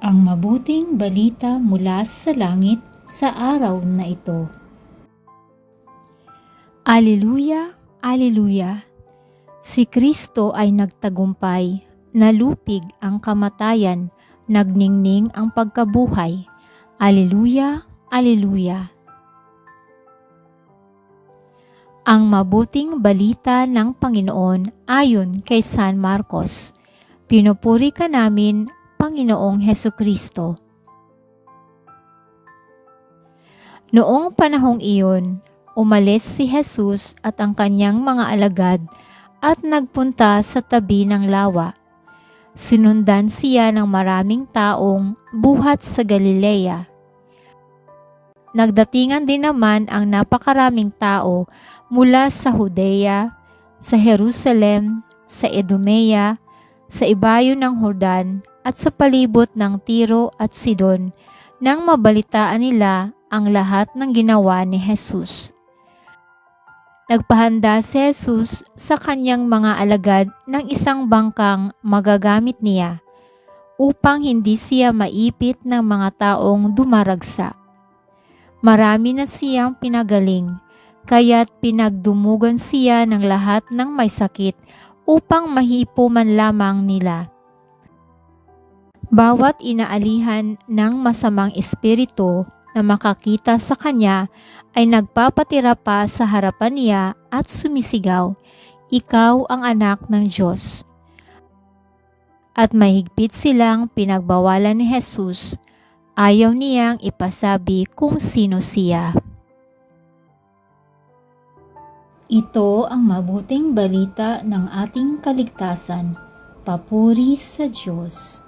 Ang mabuting balita mula sa langit sa araw na ito. Alleluia, Alleluia! Si Kristo ay nagtagumpay, nalupig ang kamatayan, nagningning ang pagkabuhay. Alleluia, Alleluia! Ang mabuting balita ng Panginoon ayon kay San Marcos. Pinupuri ka namin, Panginoong Hesukristo. Noong panahong iyon, umalis si Jesus at ang kanyang mga alagad at nagpunta sa tabi ng lawa. Sinundan siya ng maraming taong buhat sa Galilea. Nagdatingan din naman ang napakaraming tao mula sa Judea, sa Jerusalem, sa Idumea, sa ibayo ng Jordan at sa palibot ng Tiro at Sidon nang mabalitaan nila ang lahat ng ginawa ni Jesus. Nagpahanda si Jesus sa kanyang mga alagad ng isang bangkang magagamit niya upang hindi siya maipit ng mga taong dumaragsa. Marami na siyang pinagaling, kaya't pinagdumugan siya ng lahat ng may sakit upang mahipo man lamang nila. Bawat inaalihan ng masamang espiritu na makakita sa kanya ay nagpapatira pa sa harapan niya at sumisigaw, "Ikaw ang anak ng Diyos." At mahigpit silang pinagbawalan ni Jesus. Ayaw niyang ipasabi kung sino siya. Ito ang mabuting balita ng ating kaligtasan. Papuri sa Diyos.